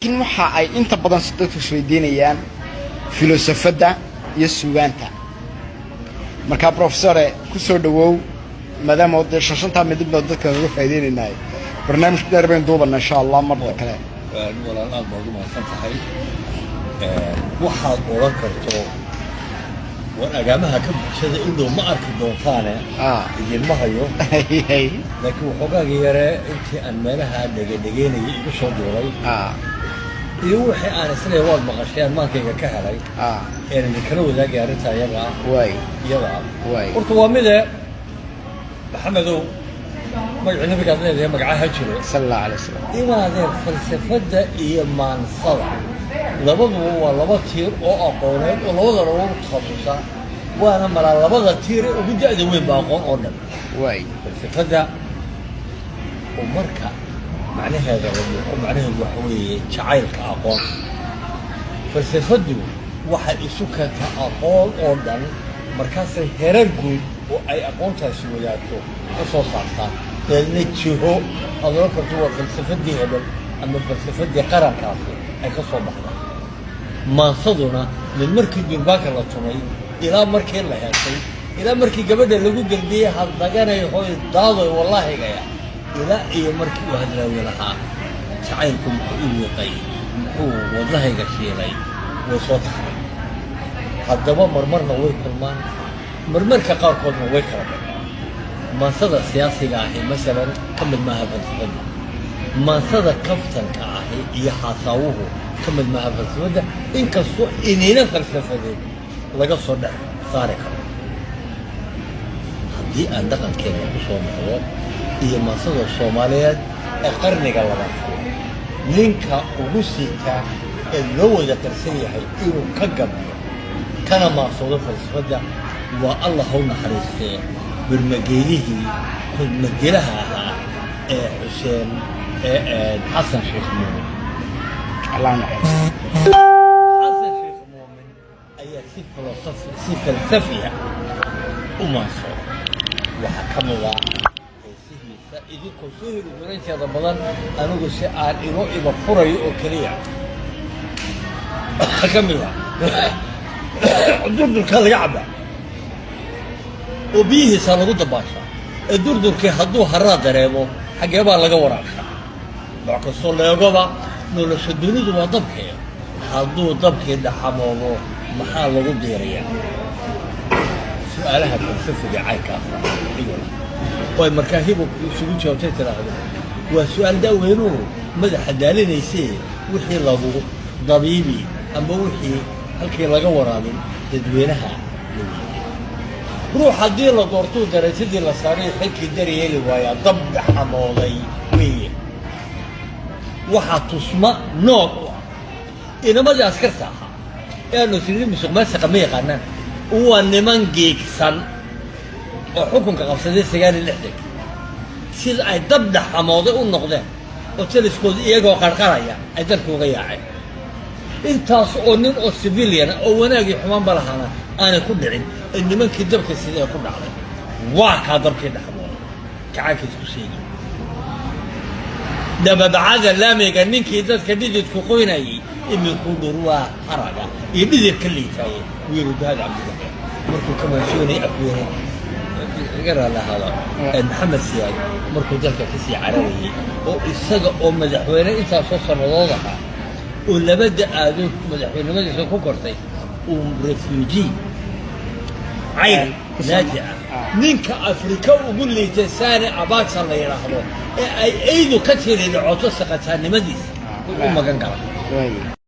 لكن waxa ay inta badan dadku isweydiinayaan filosofada iyo suugaanta marka professor ku soo dhawow madam oo shashanta midba dadka uga faa'iideynayay barnaamij dheer baan duubana insha Allah marba kale walaal aad baad u mahadsan tahay waxaad oran karto war agaamaha ka bulshada inuu ma arki doontaane idin ma hayo laakiin waxoogaa yare intii aan meelaha dhageynayay igu soo duulay iyo wixii aan isleeyahay waad maqasheen maankayga ka helay ee kala wadaagay arrinta iyaga horta waa mid maxamedow magaca nabiga leeyahay magacaha jiro sallallahu alayhi wasallam imaadeen falsafada iyo maansada labaduba waa laba tiir oo aqooneed oo labada lagu takhasusa waana mala labada tiir ugu da'da weyn baa aqoon oo dhan falsafada oo marka معناها وحوي شعيرك أقول فلسفته واحد يسكت أقول أردن مركز هرجو وأي أقول تسوياته قصص عطان نتشهو أدرك هو فلسفة دي هبل أما فلسفة دي قرن كافي أي قصة بحرة ما صدنا من مركز بالباك الله تمي إلى مركز لا يصير إلى مركز قبل اللي يقول قلبي هذا جانا يقول ضاضي والله جاي إلى أي مركب هذا ولا شعيركم يقي هو والله يقشيلي وصوتها هذا مرمرنا ويكل ما مرمر كقاركم ويكل ما صدق سياسي كاهي مثلا كمل ما هذا الفن ما صدق كفتن كاهي يحاصوه كمل ما هذا الفن إن كسو إننا فلسفة دي لقى صدق صارك هذه عندك كلمة بصوم iyo maasada Soomaaliyeed ee qarniga labaad ninka ugu siika ee loo wada qarsan yahay inuu ka gabiyo kana maasada falsafada waa Allah uu naxariistay birmageelihi kun magelaha ee Xuseen Xasan Sheekh Muumin Allah naxariisto Xasan Sheekh Muumin ayaa si falsafiya u maasada waxa kamida إذا كسور ورنش هذا بدن أنا قلت إنه إذا فري أو كليا أكملها الدردر كان يعبى وبيه صار ضد باشا الدردر كهدوه هراد ريمو حاجة يبغى لقى وراشة بعد الصول يجوا نقول شدوني دوا ضبك هدوه ضبك ده حمامه محل ضد يريا سؤالها فلسفة عايكة وي مركاهيبو سوق جوتي تراهدو والسؤال ده وينو مدح دالين يسي وحي لابو ضبيبي اما وحي halkii laga waraabin dadweynaha ruux hadii la doorto darajadii la saaray xilkii daryeeli waaya dab xamooday weeye waxa tusma nooc inamada askarta aanu sidii musuqmaasuqa qamay qanaan oo niman geegsan oo xukunka qabsaday 96 sida ay dabda xamooday u noqdeen oo taliskood iyagoo qarqaraya ay dalku uga yaacay intaas oo nin oo civilian oo wanaagi xumaan balahana aan ku dhicin in nimankii dabka sidee ku dhacday waa ka dabkii dhaxmooday kacaankiis ku sheegay dabadacada laamiga ninkii dadka dhididku qoynayay iminku dhurwa haraga iyo dhididka liitay wiiru baad cabdi markuu kama shoonay afweeray غير على هذا محمد سياد مركو دلك كسي عربي او اسغا او مدحوينه انت سو سنودها او لبدا ادو مدحوينه ما سو كورتي او ريفيوجي عين ناجع منك افريكا وقول لي تساني اباك الله يرحمه اي ايدو كثير عطو سقطها نمديس وما كان